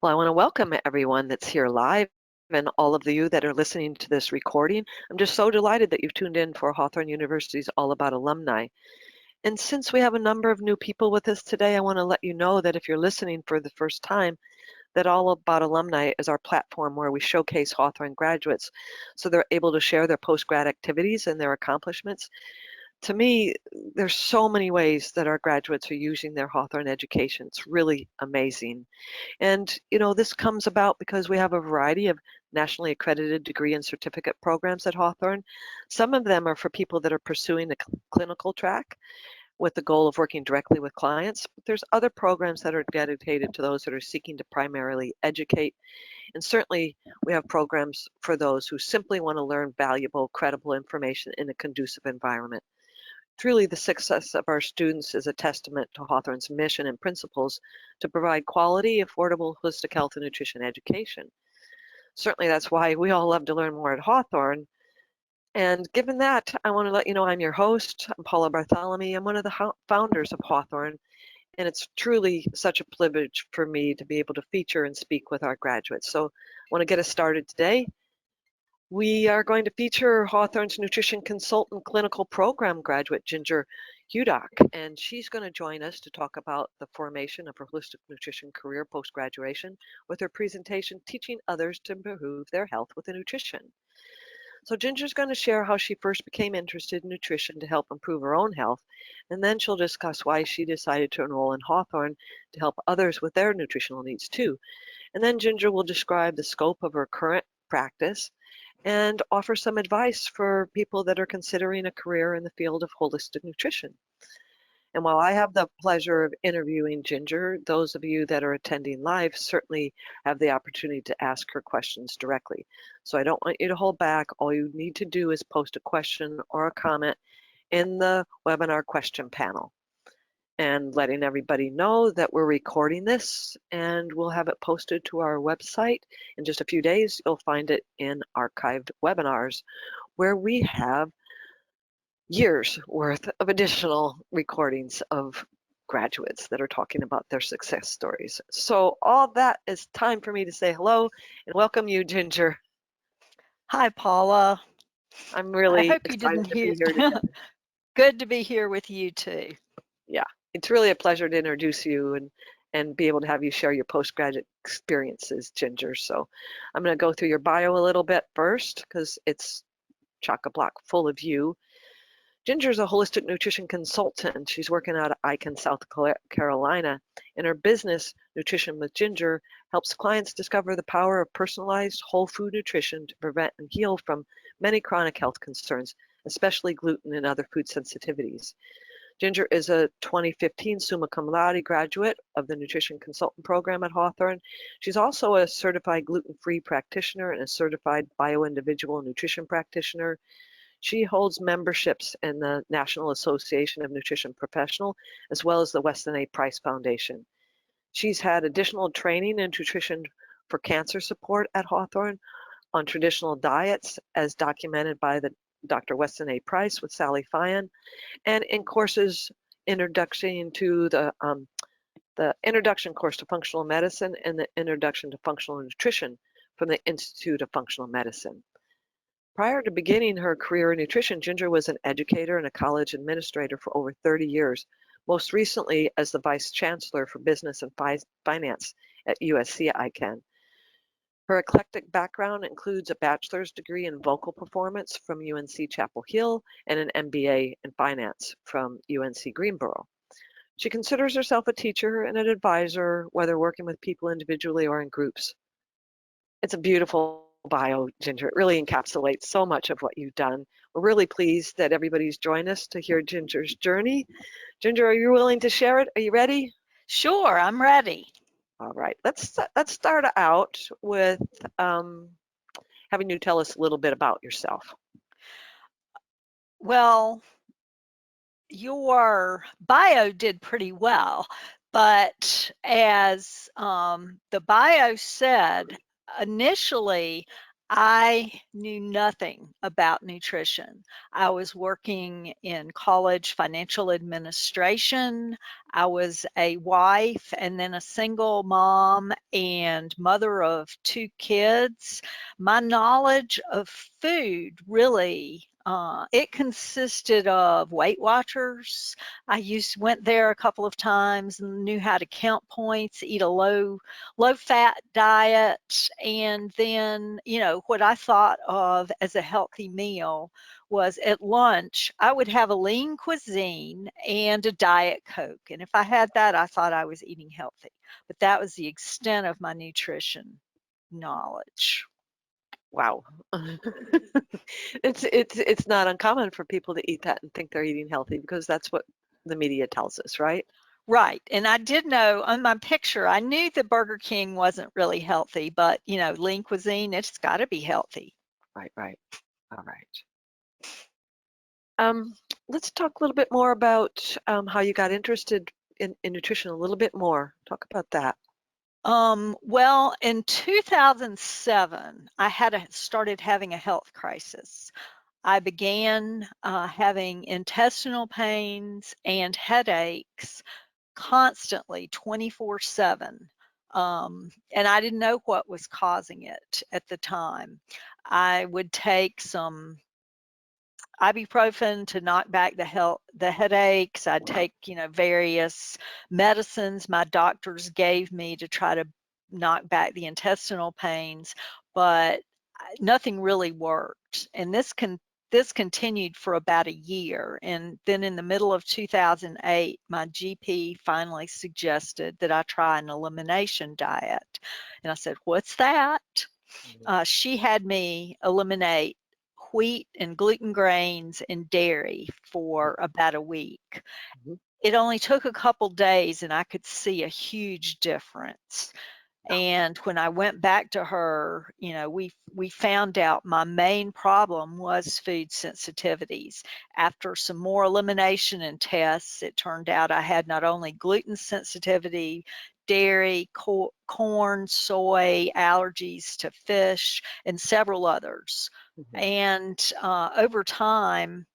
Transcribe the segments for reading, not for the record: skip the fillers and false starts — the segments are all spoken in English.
Well, I want to welcome everyone that's here live and all of you that are listening to this recording. I'm just so delighted that you've tuned in for Hawthorn University's All About Alumni. And since we have a number of new people with us today, I want to let you know that if you're listening for the first time, that All About Alumni is our platform where we showcase Hawthorn graduates so they're able to share their post-grad activities and their accomplishments. To me, there's so many ways that our graduates are using their Hawthorn education. It's really amazing. And, this comes about because we have a variety of nationally accredited degree and certificate programs at Hawthorn. Some of them are for people that are pursuing the clinical track with the goal of working directly with clients. But there's other programs that are dedicated to those that are seeking to primarily educate. And certainly we have programs for those who simply want to learn valuable, credible information in a conducive environment. Truly, the success of our students is a testament to Hawthorn's mission and principles to provide quality, affordable, holistic health and nutrition education. Certainly, that's why we all love to learn more at Hawthorn. And given that, I want to let you know I'm your host. I'm Paula Bartholomew. I'm one of the founders of Hawthorn, and it's truly such a privilege for me to be able to feature and speak with our graduates. So I want to get us started today. We are going to feature Hawthorn's Nutrition Consultant Clinical Program graduate, Ginger Hudock, and she's going to join us to talk about the formation of her holistic nutrition career post-graduation with her presentation, Teaching Others to Improve Their Health with Nutrition. So Ginger's going to share how she first became interested in nutrition to help improve her own health, and then she'll discuss why she decided to enroll in Hawthorn to help others with their nutritional needs too. And then Ginger will describe the scope of her current practice and offer some advice for people that are considering a career in the field of holistic nutrition. And while I have the pleasure of interviewing Ginger, those of you that are attending live certainly have the opportunity to ask her questions directly. So I don't want you to hold back. All you need to do is post a question or a comment in the webinar question panel, and letting everybody know that we're recording this and we'll have it posted to our website in just a few days. You'll find it in archived webinars where we have years worth of additional recordings of graduates that are talking about their success stories. So all that is time for me to say hello and welcome you, Ginger. Hi, Paula. I'm I really hope you excited didn't to be hear. here today. Good to be here with you too. Yeah, it's really a pleasure to introduce you and be able to have you share your postgraduate experiences, Ginger. So I'm going to go through your bio a little bit first because it's chock-a-block full of you. Ginger's a holistic nutrition consultant. She's working out of Icon, South Carolina, and her business, Nutrition with Ginger, helps clients discover the power of personalized whole food nutrition to prevent and heal from many chronic health concerns, especially gluten and other food sensitivities. Ginger is a 2015 summa cum laude graduate of the Nutrition Consultant Program at Hawthorn. She's also a certified gluten-free practitioner and a certified bio-individual nutrition practitioner. She holds memberships in the National Association of Nutrition Professionals, as well as the Weston A. Price Foundation. She's had additional training in nutrition for cancer support at Hawthorn on traditional diets, as documented by the Dr. Weston A. Price with Sally Fyan, and in courses introduction to the introduction course to functional medicine and the introduction to functional nutrition from the Institute of Functional Medicine. Prior to beginning her career in nutrition, Ginger was an educator and a college administrator for over 30 years, most recently as the Vice Chancellor for Business and Finance at USC Icon. Her eclectic background includes a bachelor's degree in vocal performance from UNC Chapel Hill and an MBA in finance from UNC Greensboro. She considers herself a teacher and an advisor, whether working with people individually or in groups. It's a beautiful bio, Ginger. It really encapsulates so much of what you've done. We're really pleased that everybody's joined us to hear Ginger's journey. Ginger, are you willing to share it? Are you ready? Sure, I'm ready. All right. Let's start out with having you tell us a little bit about yourself. Well, your bio did pretty well, but as the bio said, initially I knew nothing about nutrition. I was working in college financial administration. I was a wife and then a single mom and mother of two kids. My knowledge of food really it consisted of Weight Watchers. Went there a couple of times and knew how to count points, eat a low fat diet, and then what I thought of as a healthy meal was at lunch I would have a lean cuisine and a Diet Coke, and if I had that I thought I was eating healthy, but that was the extent of my nutrition knowledge. Wow. It's not uncommon for people to eat that and think they're eating healthy because that's what the media tells us, right? Right, and I did know on my picture I knew that Burger King wasn't really healthy, but lean cuisine, it's got to be healthy. Right, right. All right. Um, let's talk a little bit more about how you got interested in nutrition a little bit more. Talk about that. Well, in 2007, started having a health crisis. I began having intestinal pains and headaches constantly, 24/7. And I didn't know what was causing it at the time. I would take some ibuprofen to knock back the headaches. I'd take, various medicines my doctors gave me to try to knock back the intestinal pains, but nothing really worked. And this continued for about a year. And then in the middle of 2008, my GP finally suggested that I try an elimination diet. And I said, "What's that?" She had me eliminate wheat and gluten grains and dairy for about a week. Mhm. It only took a couple days and I could see a huge difference. And when I went back to her, we found out my main problem was food sensitivities. After some more elimination and tests, it turned out I had not only gluten sensitivity, dairy, corn, soy, allergies to fish, and several others. Mhm. And over time,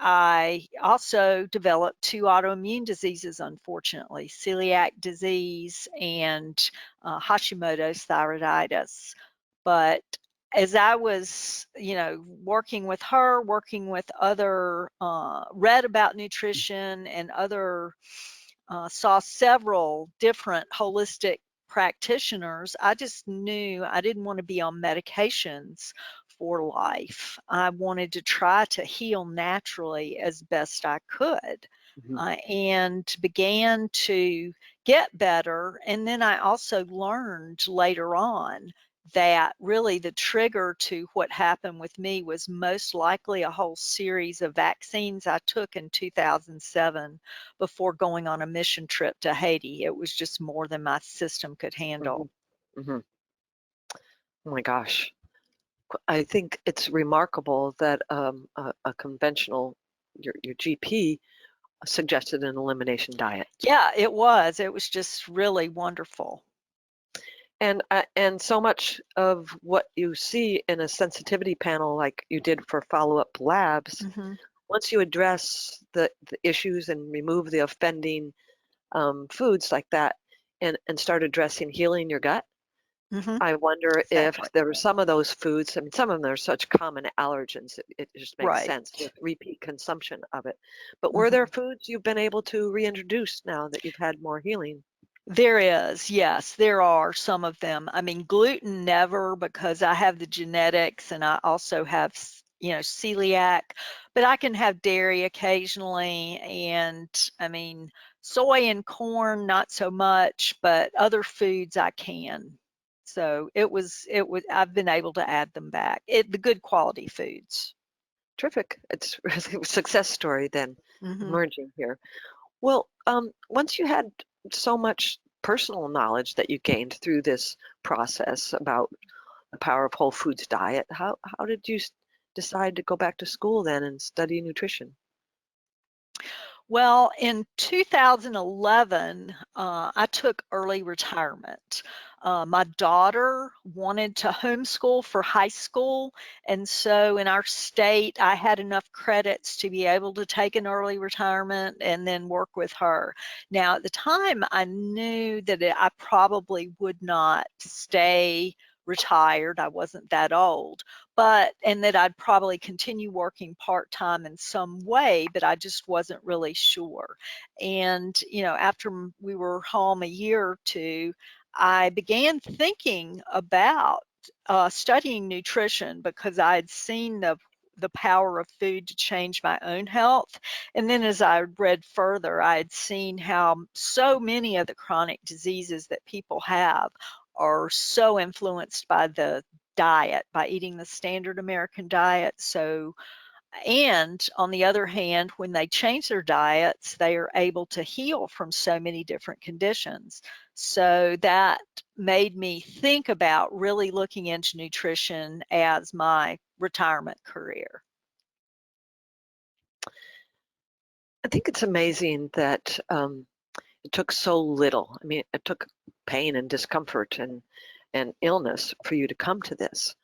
I also developed two autoimmune diseases, unfortunately, celiac disease and Hashimoto's thyroiditis. But as I was, working with her, working with other, read about nutrition and other, saw several different holistic practitioners, I just knew I didn't want to be on medications for life. I wanted to try to heal naturally as best I could, Mhm. and began to get better. And then I also learned later on that really the trigger to what happened with me was most likely a whole series of vaccines I took in 2007 before going on a mission trip to Haiti. It was just more than my system could handle. Mhm. Mhm. Oh my gosh. I think it's remarkable that a conventional, your GP suggested an elimination diet. Yeah, it was. It was just really wonderful. And so much of what you see in a sensitivity panel like you did for follow-up labs, Mhm. once you address the issues and remove the offending foods like that and start addressing healing your gut, Mhm. I wonder if Exactly. there were some of those foods, I mean, some of them are such common allergens, it just makes Right. sense with repeat consumption of it. But were there Mhm. foods you've been able to reintroduce now that you've had more healing? There is, yes, there are some of them. I mean, gluten never, because I have the genetics and I also have, celiac, but I can have dairy occasionally. And I mean, soy and corn, not so much, but other foods I can. So I've been able to add them back. The good quality foods. Terrific. It's really a success story then Hmm. emerging here. Well, once you had so much personal knowledge that you gained through this process about the power of whole foods diet, how did you decide to go back to school then and study nutrition? Well, in 2011, I took early retirement. My daughter wanted to homeschool for high school, and so in our state, I had enough credits to be able to take an early retirement and then work with her. Now, at the time, I knew that I probably would not stay retired. I wasn't that old, and that I'd probably continue working part-time in some way, but I just wasn't really sure. And, after we were home a year or two, I began thinking about studying nutrition because I had seen the power of food to change my own health. And then as I read further, I had seen how so many of the chronic diseases that people have are so influenced by the diet, by eating the standard American diet. And on the other hand, when they change their diets, they are able to heal from so many different conditions. So that made me think about really looking into nutrition as my retirement career. I think it's amazing that it took so little. I mean, it took pain and discomfort and illness for you to come to this,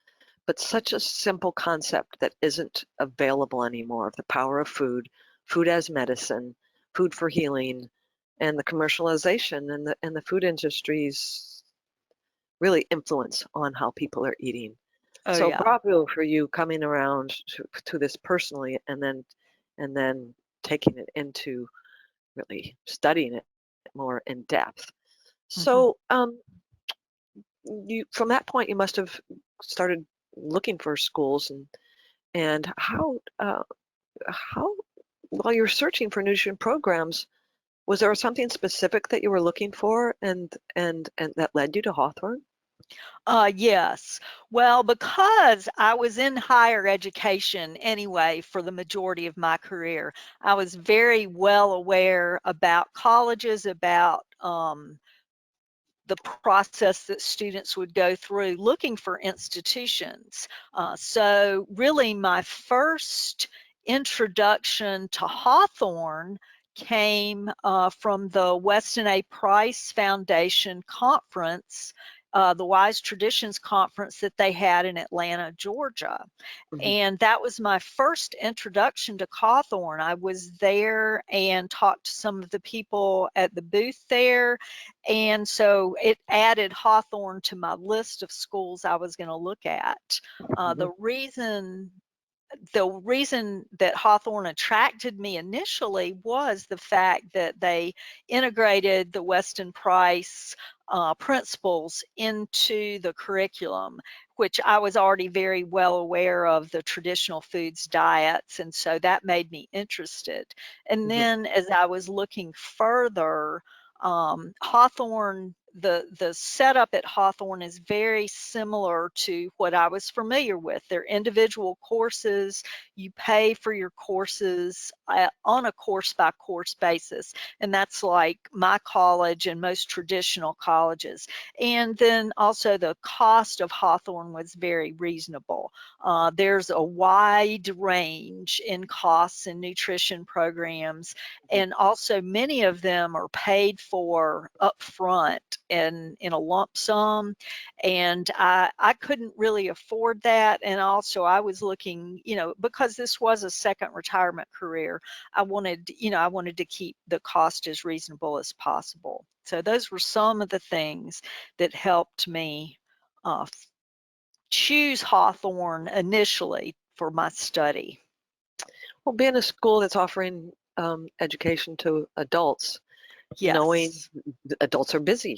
but such a simple concept that isn't available anymore, of the power of food, food as medicine, food for healing, and the commercialization and the food industry's really influence on how people are eating. Oh So yeah. bravo for you coming around to this personally and then taking it into really studying it more in depth. Mhm. So you from that point you must have started looking for schools and how while you were searching for nutrition programs, was there something specific that you were looking for and that led you to Hawthorn? Yes. Well, because I was in higher education anyway for the majority of my career, I was very well aware about colleges, about the process that students would go through looking for institutions. So really my first introduction to Hawthorn came from the Weston A. Price Foundation conference, the Wise Traditions conference that they had in Atlanta, Georgia. Mhm. And that was my first introduction to Hawthorn. I was there and talked to some of the people at the booth there, and so it added Hawthorn to my list of schools I was going to look at. Uh, Mhm. the reason the reason that Hawthorn attracted me initially was the fact that they integrated the Weston Price principles into the curriculum, which I was already very well aware of the traditional foods diets, and so that made me interested. And Mhm. then as I was looking further, Hawthorn, the setup at Hawthorn is very similar to what I was familiar with. They're individual courses. You pay for your courses on a course by course basis, and that's like my college and most traditional colleges. And then also the cost of Hawthorn was very reasonable. There's a wide range in costs and nutrition programs, Mhm. and also many of them are paid for upfront in a lump sum, and I couldn't really afford that. And also I was looking, because this was a second retirement career, I wanted to keep the cost as reasonable as possible. So those were some of the things that helped me choose Hawthorn initially for my study. Well, being a school that's offering education to adults, knowing Yes. adults are busy,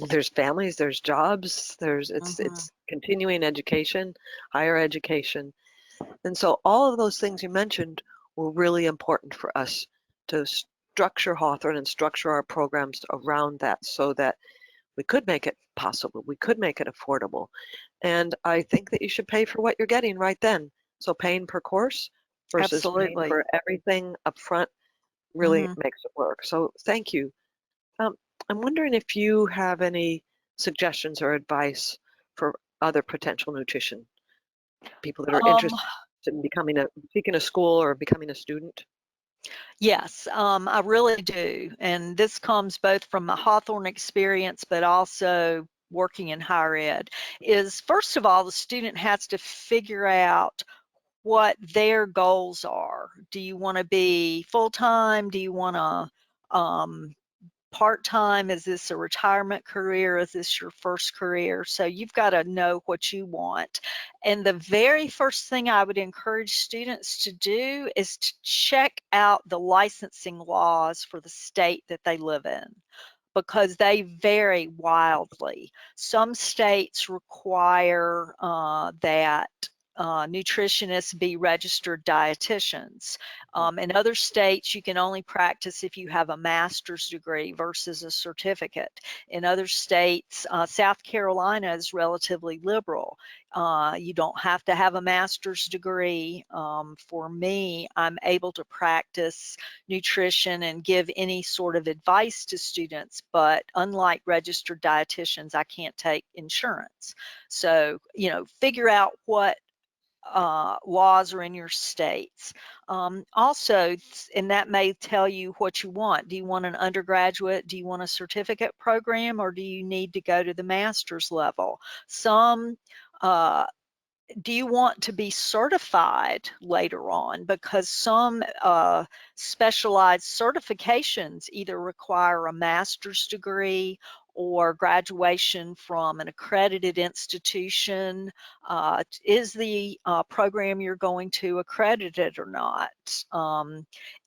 there's families, there's jobs, Hmm. it's continuing education, higher education. And so all of those things you mentioned were really important for us to structure Hawthorne and structure our programs around that so that we could make it possible, we could make it affordable. And I think that you should pay for what you're getting right then. So paying per course versus paying Absolutely. for everything up front really Hmm. makes it work. So thank you. Um, I'm wondering if you have any suggestions or advice for other potential nutrition people that are Um, interested in seeking a school or becoming a student. yes, I really do. And this comes both from my Hawthorne experience, but also working in higher ed is, first of all, the student has to figure out what their goals are. Do you want to be full-time? Do you want to part-time? Is this a retirement career? Is this your first career? So you've got to know what you want. And the very first thing I would encourage students to do is to check out the licensing laws for the state that they live in, because they vary wildly. Some states require that nutritionists be registered dietitians. In other states, you can only practice if you have a master's degree versus a certificate. In other states, South Carolina is relatively liberal. You don't have to have a master's degree. For me, I'm able to practice nutrition and give any sort of advice to students, but unlike registered dietitians, I can't take insurance. So, you know, figure out what laws are in your states. Also, and that may tell you what you want. Do you want an undergraduate? Do you want a certificate program? Or do you need to go to the master's level? Some do you want to be certified later on? Because some specialized certifications either require a master's degree or graduation from an accredited institution. Is the program you're going to accredited or not?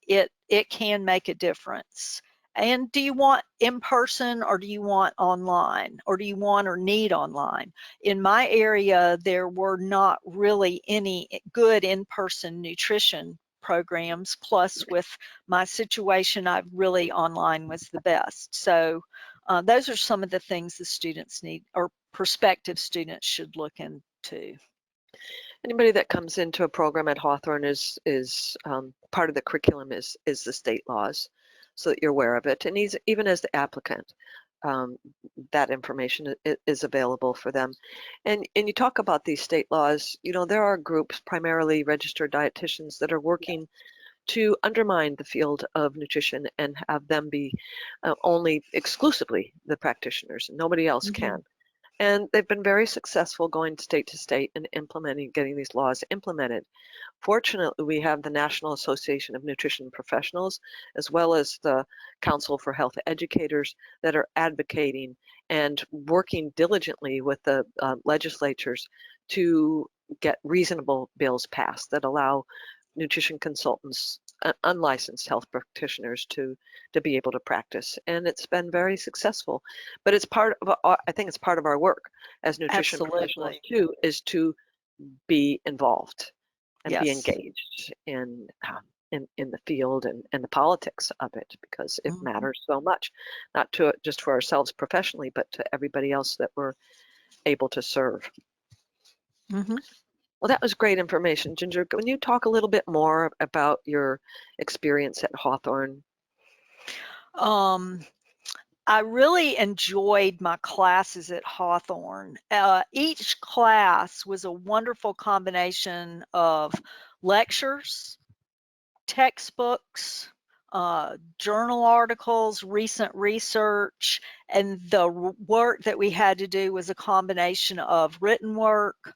It can make a difference. And do you want in person, or do you want online, or do you want or need online? In my area, there were not really any good in-person nutrition programs. Plus, with my situation, I really online was the best. So those are some of the things the students need, or prospective students should look into. Anybody that comes into a program at Hawthorn is part of the curriculum is the state laws, so that you're aware of it. And even as the applicant, that information is available for them. And you talk about these state laws. You know, there are groups, primarily registered dietitians, that are working to undermine the field of nutrition and have them be only exclusively the practitioners. Nobody else can. And they've been very successful going state to state and getting these laws implemented. Fortunately, we have the National Association of Nutrition Professionals, as well as the Council for Health Educators, that are advocating and working diligently with the legislatures to get reasonable bills passed that allow nutrition consultants, unlicensed health practitioners, to be able to practice. And it's been very successful. But it's part of I think it's part of our work as nutrition professionals too, is to be involved and be engaged in the field and the politics of it, because it matters so much, not just for ourselves professionally, but to everybody else that we're able to serve. Well, that was great information, Ginger. Can you talk a little bit more about your experience at Hawthorn? I really enjoyed my classes at Hawthorn. Each class was a wonderful combination of lectures, textbooks, journal articles, recent research, and the work that we had to do was a combination of written work,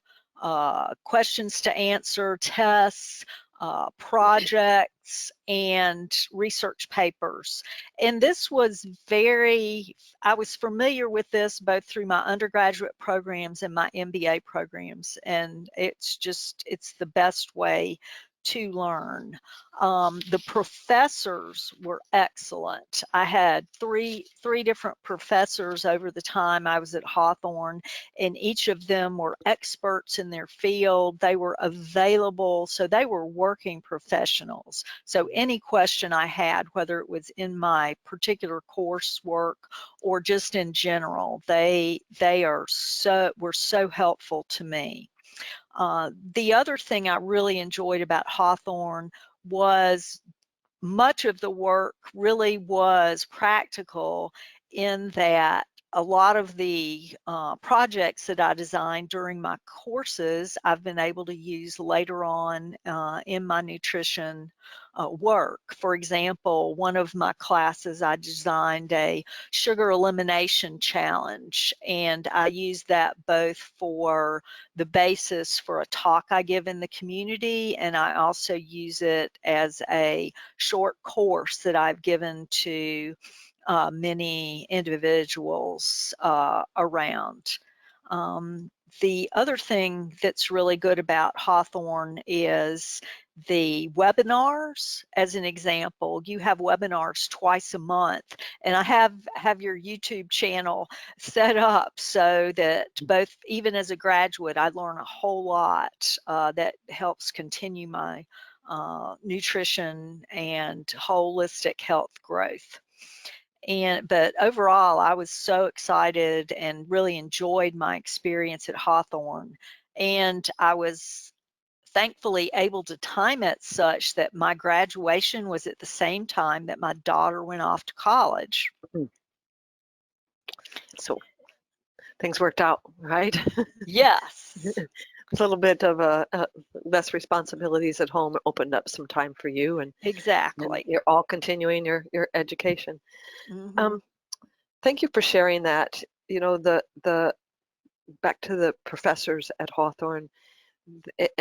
questions to answer, tests, projects, and research papers. And this was I was familiar with this both through my undergraduate programs and my MBA programs, and it's the best way to learn. The professors were excellent. I had three different professors over the time I was at Hawthorn, and each of them were experts in their field. They were available, so they were working professionals. So any question I had, whether it was in my particular coursework or just in general, they were so helpful to me. The other thing I really enjoyed about Hawthorn was much of the work really was practical, in that a lot of the projects that I designed during my courses, I've been able to use later on in my nutrition work. For example, one of my classes, I designed a sugar elimination challenge, and I use that both for the basis for a talk I give in the community, and I also use it as a short course that I've given to many individuals around. The other thing that's really good about Hawthorn is the webinars. As an example, you have webinars twice a month, and I have your YouTube channel set up so that both, even as a graduate, I learn a whole lot that helps continue my nutrition and holistic health growth. But overall, I was so excited and really enjoyed my experience at Hawthorn. And I was thankfully able to time it such that my graduation was at the same time that my daughter went off to college. So things worked out, right? Yes, A little bit of less responsibilities at home opened up some time for you, and exactly. you're all continuing your education. Mm-hmm. Thank you for sharing that. You know, the back to the professors at Hawthorn,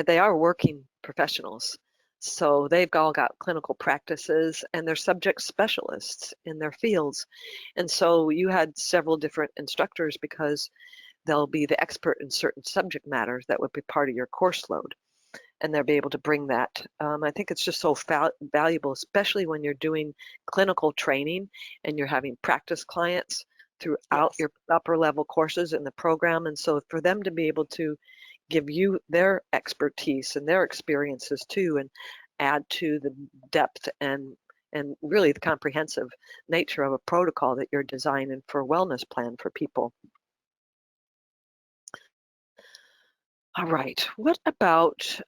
they are working professionals. So they've all got clinical practices and they're subject specialists in their fields. And so you had several different instructors because they'll be the expert in certain subject matters that would be part of your course load. And they'll be able to bring that. I think it's just so valuable, especially when you're doing clinical training and you're having practice clients throughout Yes. your upper level courses in the program. And so for them to be able to give you their expertise and their experiences too, and add to the depth and really the comprehensive nature of a protocol that you're designing for a wellness plan for people. All right, what about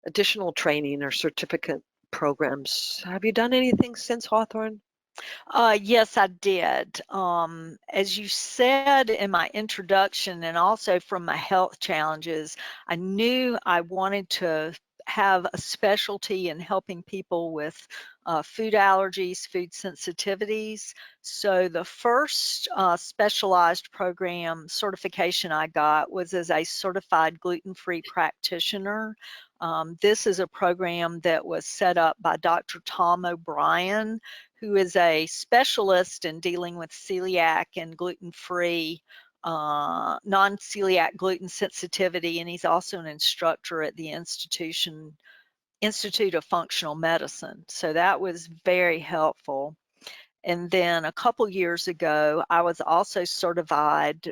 additional training or certificate programs? Have you done anything since Hawthorn? Yes, I did. As you said in my introduction, and also from my health challenges, I knew I wanted to have a specialty in helping people with food allergies, food sensitivities. So the first specialized program certification I got was as a certified gluten-free practitioner. This is a program that was set up by Dr. Tom O'Brien, who is a specialist in dealing with celiac and gluten-free, non-celiac gluten sensitivity, and he's also an instructor at the Institute of Functional Medicine. So that was very helpful. And then a couple years ago, I was also certified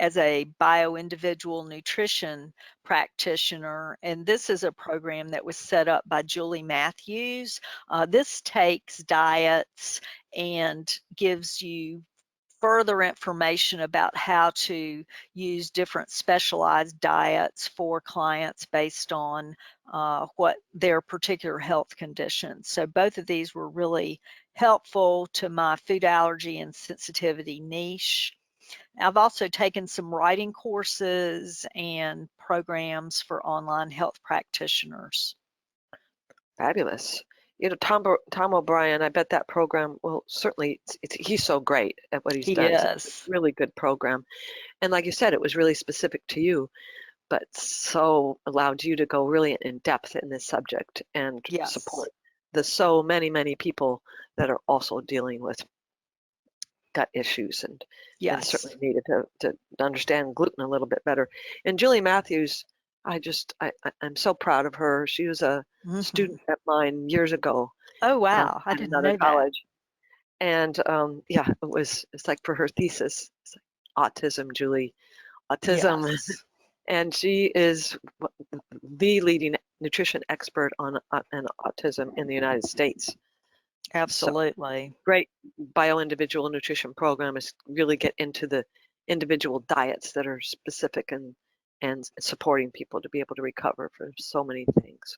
as a bio-individual nutrition practitioner, and this is a program that was set up by Julie Matthews. This takes diets and gives you further information about how to use different specialized diets for clients based on what their particular health conditions. So both of these were really helpful to my food allergy and sensitivity niche. I've also taken some writing courses and programs for online health practitioners. Fabulous. You know, Tom O'Brien, I bet that program, well, certainly he's so great at what he He does. It's a is. really good program. And like you said, it was really specific to you, but so allowed you to go really in depth in this subject and Yes. support the so many people that are also dealing with gut issues and Yes. certainly needed to understand gluten a little bit better. And Julie Matthews, I'm so proud of her. She was a Hmm. student at mine years ago Oh, wow. I at didn't another know that. college. And yeah, it's like for her thesis, it's like, autism, Julie, autism. Yes. And she is the leading nutrition expert on and autism in the United States. So Absolutely. great bio-individual nutrition program is really get into the individual diets that are specific and supporting people to be able to recover for so many things.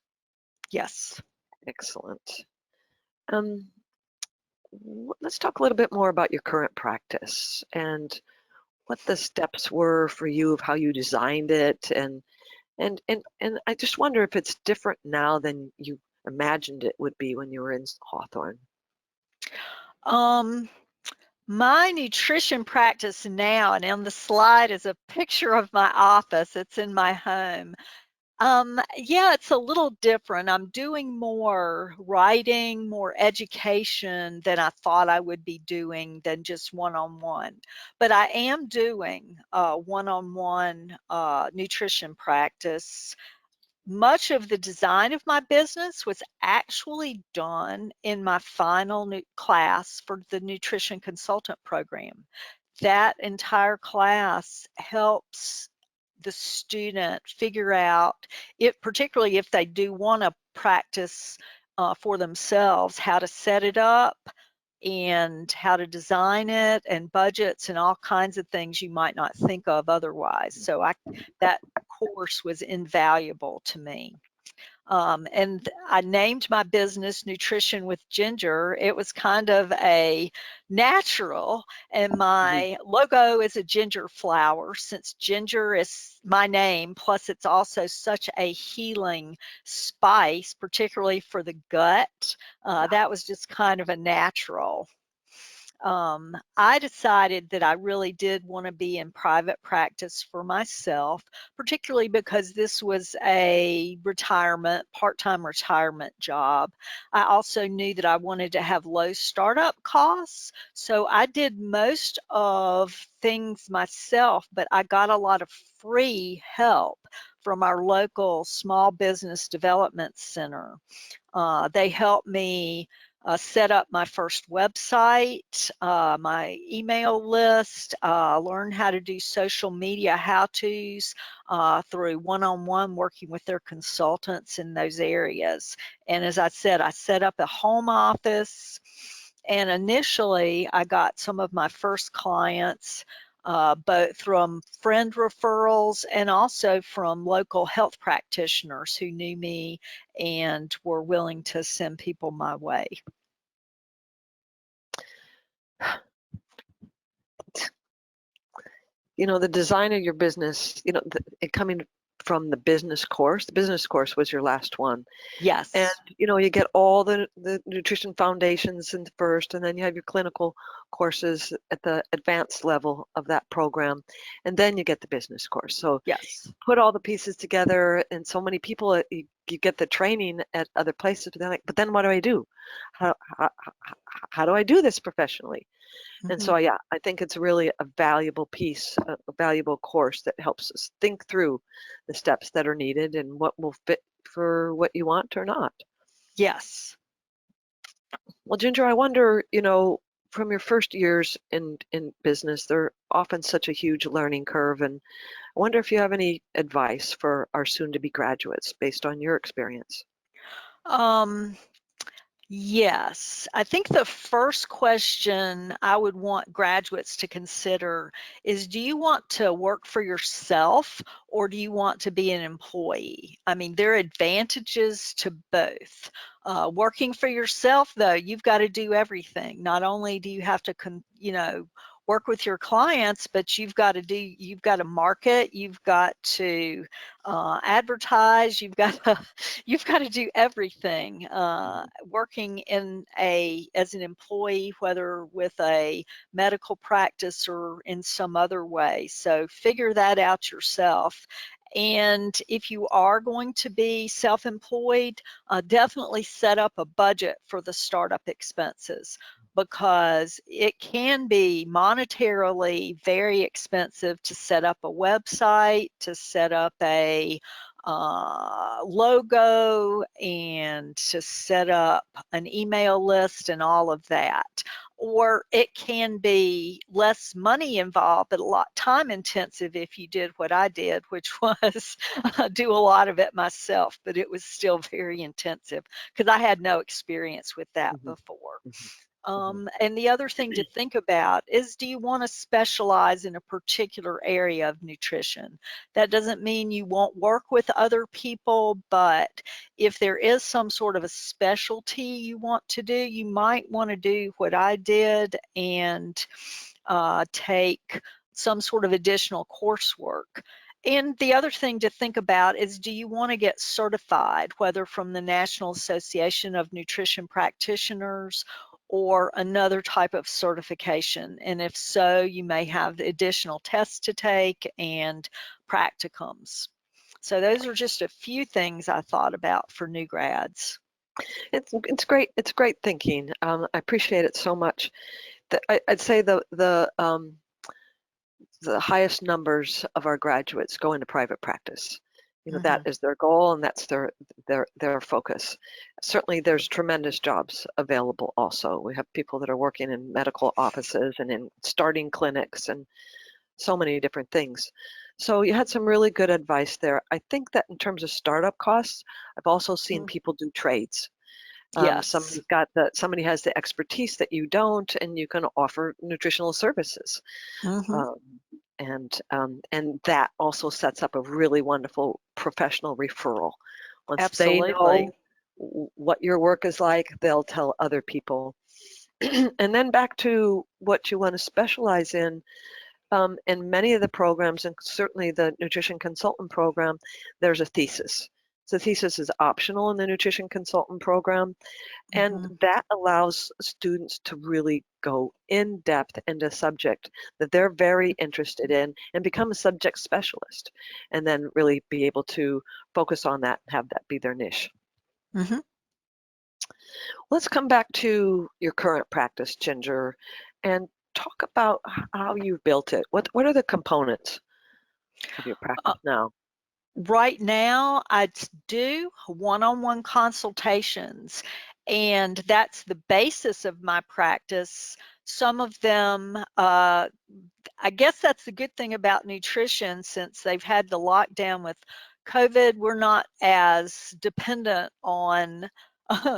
Yes. Excellent. Um, let's talk a little bit more about your current practice and what the steps were for you of how you designed it, and I just wonder if it's different now than you imagined it would be when you were in Hawthorn. Um, my nutrition practice now, and on the slide is a picture of my office. It's in my home. Yeah, it's a little different. I'm doing more writing, more education than I thought I would be doing than just one-on-one. But I am doing one-on-one nutrition practice. Much of the design of my business was actually done in my final class for the nutrition consultant program. That entire class helps the student figure out, if, particularly if they do want to practice for themselves, how to set it up and how to design it, and budgets and all kinds of things you might not think of otherwise. So that course was invaluable to me. And I named my business Nutrition with Ginger. It was kind of a natural, and Mhm. my logo is a ginger flower, since ginger is my name, plus it's also such a healing spice, particularly for the gut. That was just kind of a natural. I decided that I really did want to be in private practice for myself, particularly because this was a retirement, part-time retirement job. I also knew that I wanted to have low startup costs, so I did most of things myself, but I got a lot of free help from our local small business development center. They helped me set up my first website, my email list, learn how to do social media how-tos through one-on-one working with their consultants in those areas. And as I said, I set up a home office, and initially I got some of my first clients both from friend referrals and also from local health practitioners who knew me and were willing to send people my way. The design of your business, it coming from the business course was your last one. And, Yes, you get all the nutrition foundations in the first, and then you have your clinical courses at the advanced level of that program, and then you get the business course. So yes. put all the pieces together, and so many people, you get the training at other places, but they're like, but then what do I do? How do I do this professionally? And Mhm. so, yeah, I think it's really a valuable piece, a valuable course that helps us think through the steps that are needed and what will fit for what you want or not. Yes. Well, Ginger, I wonder, from your first years in business, they're often such a huge learning curve, and I wonder if you have any advice for our soon-to-be graduates based on your experience. Um, Yes, I think the first question I would want graduates to consider is, do you want to work for yourself or do you want to be an employee? I mean, there are advantages to both. Working for yourself, though, you've got to do everything. Not only do you have to, work with your clients, but you've got to market, you've got to advertise, you've got to do everything. Working as an employee, whether with a medical practice or in some other way. So figure that out yourself. And if you are going to be self-employed, definitely set up a budget for the startup expenses, because it can be monetarily very expensive to set up a website, to set up a logo, and to set up an email list and all of that. Or it can be less money involved, but a lot time intensive if you did what I did, which was do a lot of it myself, but it was still very intensive because I had no experience with that Mhm, before. mhm. And the other thing to think about is, do you want to specialize in a particular area of nutrition? That doesn't mean you won't work with other people, but if there is some sort of a specialty you want to do, you might want to do what I did and take some sort of additional coursework. And the other thing to think about is, do you want to get certified, whether from the National Association of Nutrition Practitioners or another type of certification? And if so, you may have additional tests to take and practicums. So those are just a few things I thought about for new grads. It's great. It's great thinking. I appreciate it so much. I'd say the highest numbers of our graduates go into private practice. That is their goal, and that's their focus. Certainly, there's tremendous jobs available also. We have people that are working in medical offices and in starting clinics and so many different things. So you had some really good advice there. I think that in terms of startup costs, I've also seen people do trades. Yes. Somebody has the expertise that you don't, and you can offer nutritional services. Um, and that also sets up a really wonderful professional referral. Once they Absolutely. know what your work is like, they'll tell other people. And then back to what you want to specialize in many of the programs, and certainly the nutrition consultant program, there's a thesis. So the thesis is optional in the nutrition consultant program, and that allows students to really go in depth into a subject that they're very interested in and become a subject specialist, and then really be able to focus on that and have that be their niche. Let's come back to your current practice, Ginger, and talk about how you've built it. What are the components of your practice now? Right now, I do one-on-one consultations, and that's the basis of my practice. Some of them, I guess that's the good thing about nutrition, since they've had the lockdown with COVID, we're not as dependent on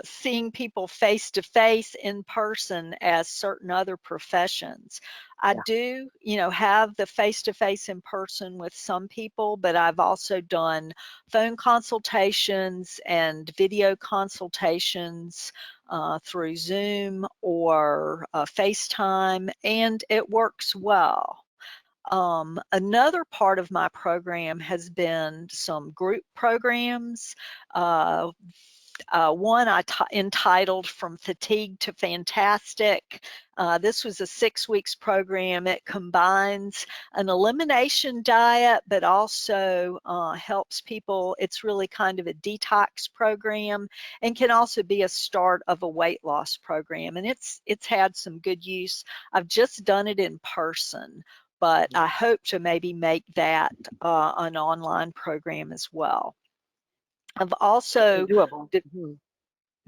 seeing people face to face in person as certain other professions. I Yeah. do, have the face to face in person with some people, but I've also done phone consultations and video consultations through Zoom or FaceTime, and it works well. Another part of my program has been some group programs. One entitled From Fatigue to Fantastic. This was a 6 weeks program. It combines an elimination diet, but also helps people. It's really kind of a detox program, and can also be a start of a weight loss program. And it's had some good use. I've just done it in person, but I hope to maybe make that an online program as well. I've also Doable.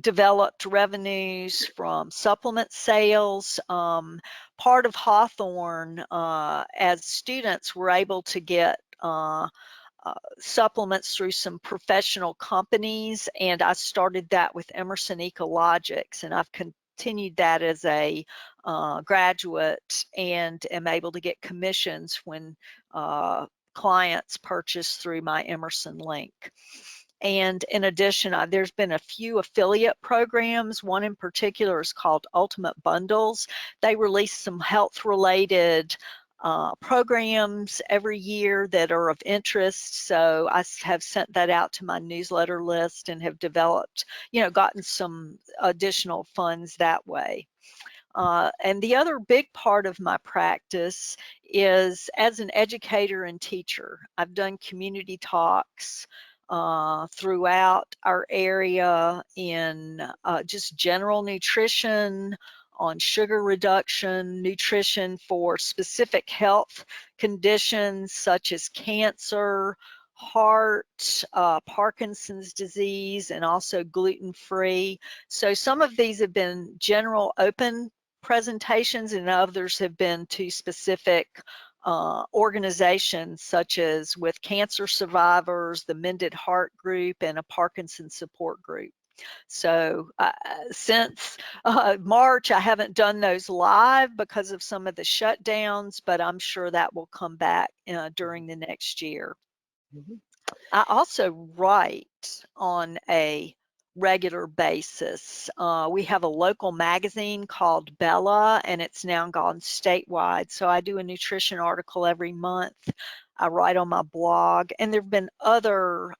developed revenues from supplement sales. Part of Hawthorn, as students, were able to get supplements through some professional companies, and I started that with Emerson Ecologics, and I've continued that as a graduate, and am able to get commissions when clients purchase through my Emerson link. And in addition, there's been a few affiliate programs. One in particular is called Ultimate Bundles. They release some health-related programs every year that are of interest. So I have sent that out to my newsletter list and have developed, gotten some additional funds that way. And the other big part of my practice is as an educator and teacher. I've done community talks throughout our area in just general nutrition, on sugar reduction, nutrition for specific health conditions such as cancer, heart, Parkinson's disease, and also gluten-free. So some of these have been general open presentations, and others have been to specific organizations, such as with cancer survivors, the Mended Heart Group, and a Parkinson's support group. So since March, I haven't done those live because of some of the shutdowns, but I'm sure that will come back during the next year. Mhm. I also write on a regular basis. We have a local magazine called Bella, and it's now gone statewide. So I do a nutrition article every month. I write on my blog, and there have been other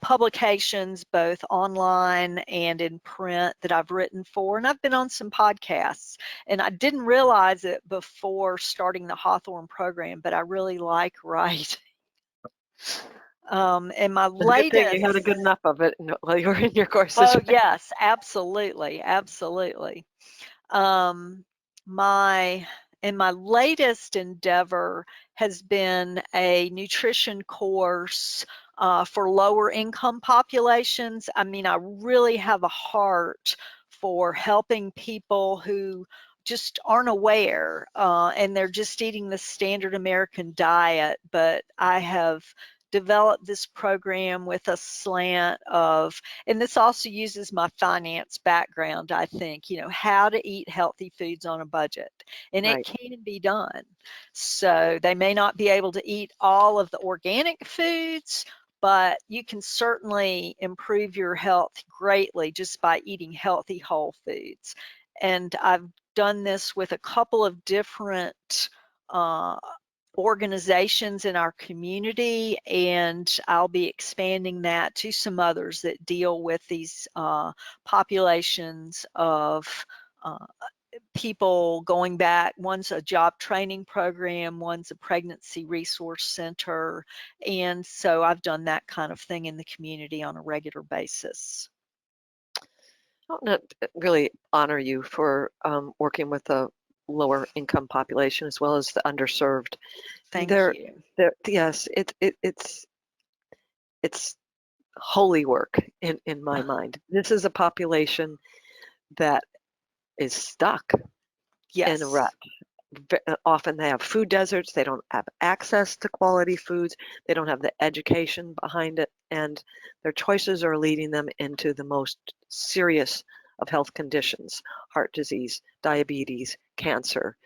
publications, both online and in print, that I've written for, and I've been on some podcasts. And I didn't realize it before starting the Hawthorn program, but I really like writing. And my It's a good thing you latest, had a good enough of it while you were in your courses. oh yes, absolutely, absolutely. Um, my my latest endeavor has been a nutrition course for lower income populations. I mean, I really have a heart for helping people who just aren't aware and they're just eating the standard American diet. But I have developed this program with a slant of, and this also uses my finance background, I think, how to eat healthy foods on a budget. And it Right. can be done. So they may not be able to eat all of the organic foods, but you can certainly improve your health greatly just by eating healthy whole foods. And I've done this with a couple of different uh, organizations in our community, and I'll be expanding that to some others that deal with these populations of uh, people going back. One's a job training program, one's a pregnancy resource center, and so I've done that kind of thing in the community on a regular basis. I want to really honor you for working with the lower income population as well as the underserved. Thank you. Yes, it's holy work in my mind. This is a population that is stuck in a Yes. rut. Often they have food deserts. They don't have access to quality foods. They don't have the education behind it, and their choices are leading them into the most serious of health conditions: heart disease, diabetes, cancer,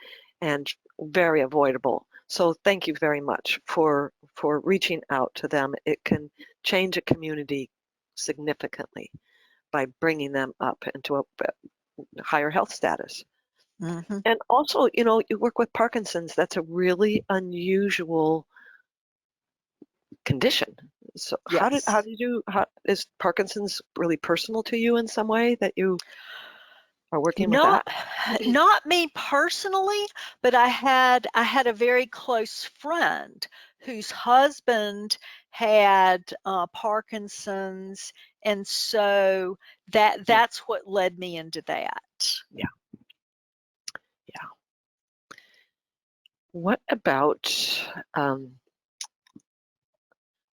and very avoidable. So thank you very much for reaching out to them. It can change a community significantly by bringing them up into a higher health status. Hmm. And also, you work with Parkinson's. That's a really unusual condition. So Yes. how is Parkinson's really personal to you in some way that you are working with Not that? not me personally, but I had a very close friend whose husband had Parkinson's, and so Yeah, that's what led me into that. yeah, yeah. What about um,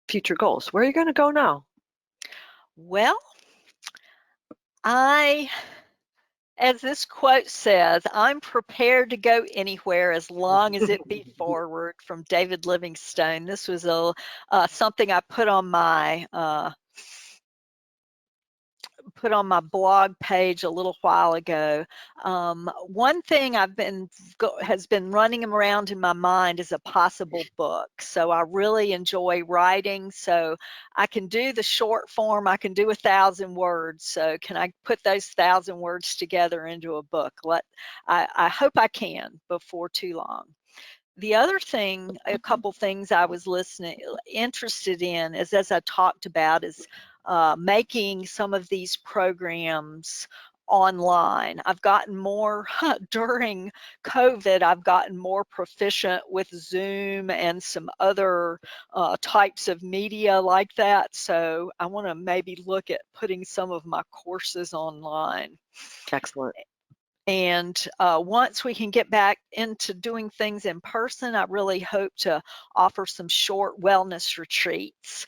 future goals? Where are you going to go now? Well, I as this quote says, I'm prepared to go anywhere as long as it be forward, from David Livingstone. This was something I put on my blog page a little while ago. One thing has been running around in my mind is a possible book. So I really enjoy writing. So I can do the short form. I can do 1,000 words. So can I put those 1,000 words together into a book? I hope I can before too long. The other thing, a couple things I was interested in, is, as I talked about, is making some of these programs online. I've gotten more during COVID. I've gotten more proficient with Zoom and some other types of media like that. So I want to maybe look at putting some of my courses online. Excellent. And once we can get back into doing things in person, I really hope to offer some short wellness retreats.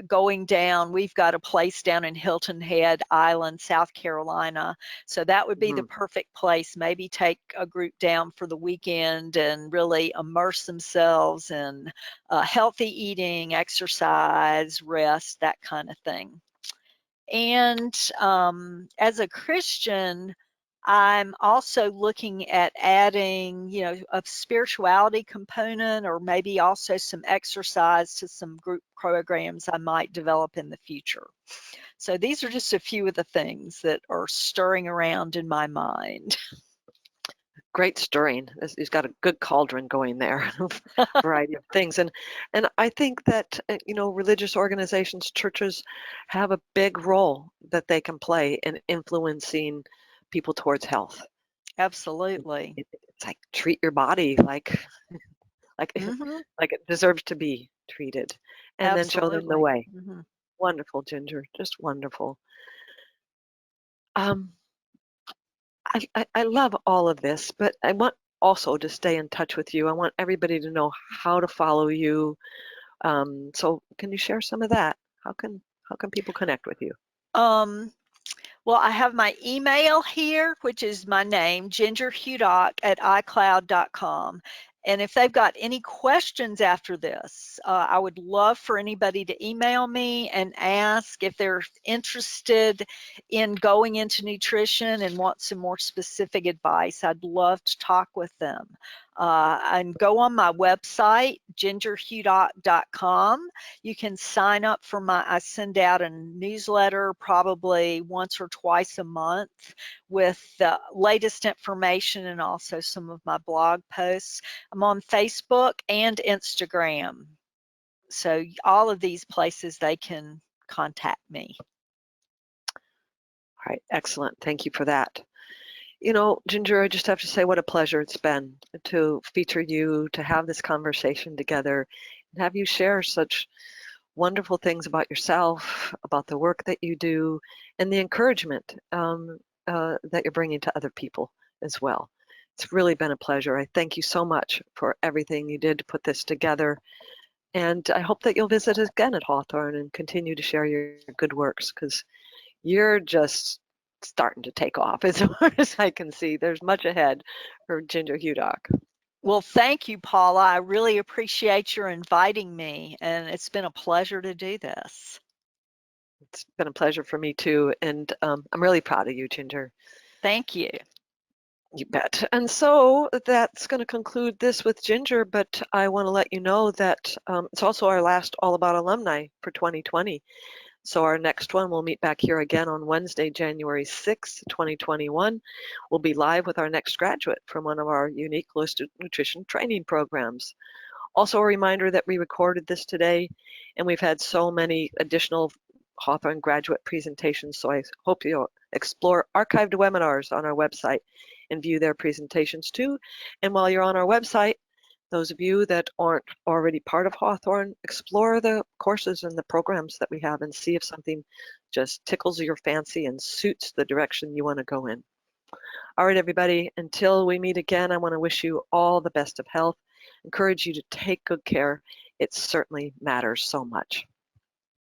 Going down, we've got a place down in Hilton Head Island, South Carolina. So that would be the perfect place. Maybe take a group down for the weekend and really immerse themselves in healthy eating, exercise, rest, that kind of thing. And as a Christian, I'm also looking at adding, a spirituality component, or maybe also some exercise to some group programs I might develop in the future. So these are just a few of the things that are stirring around in my mind. Great stirring. He's got a good cauldron going there, variety of things. And I think that, religious organizations, churches have a big role that they can play in influencing people towards health. Absolutely. It's like treat your body like Mm-hmm. like it deserves to be treated, and then show them the Absolutely. way. Mm-hmm. Wonderful, Ginger, just wonderful. Um, I love all of this, but I want also to stay in touch with you. I want everybody to know how to follow you. So can you share some of that? How can people connect with you? Um, Well, I have my email here, which is my name, Ginger Hudock at iCloud.com. And if they've got any questions after this, I would love for anybody to email me and ask if they're interested in going into nutrition and want some more specific advice. I'd love to talk with them. And go on my website, gingerhudock.com. You can sign up for I send out a newsletter probably once or twice a month with the latest information and also some of my blog posts. I'm on Facebook and Instagram. So all of these places they can contact me. All right, excellent. Thank you for that. Ginger, I just have to say what a pleasure it's been to feature you, to have this conversation together, and have you share such wonderful things about yourself, about the work that you do, and the encouragement that you're bringing to other people as well. It's really been a pleasure. I thank you so much for everything you did to put this together. And I hope that you'll visit us again at Hawthorn and continue to share your good works, because you're just starting to take off as far as I can see. There's much ahead for Ginger Hudock. Well, thank you, Paula. I really appreciate your inviting me, and it's been a pleasure to do this. It's been a pleasure for me too, and I'm really proud of you, Ginger. Thank you. You bet. And so that's going to conclude this with Ginger, but I want to let you know that it's also our last All About Alumni for 2020. So our next one, we'll meet back here again on Wednesday, January 6th, 2021. We'll be live with our next graduate from one of our unique listed nutrition training programs. Also a reminder that we recorded this today, and we've had so many additional Hawthorn graduate presentations, so I hope you'll explore archived webinars on our website and view their presentations too. And while you're on our website, those of you that aren't already part of Hawthorn, explore the courses and the programs that we have and see if something just tickles your fancy and suits the direction you want to go in. All right, everybody, until we meet again, I want to wish you all the best of health, encourage you to take good care. It certainly matters so much.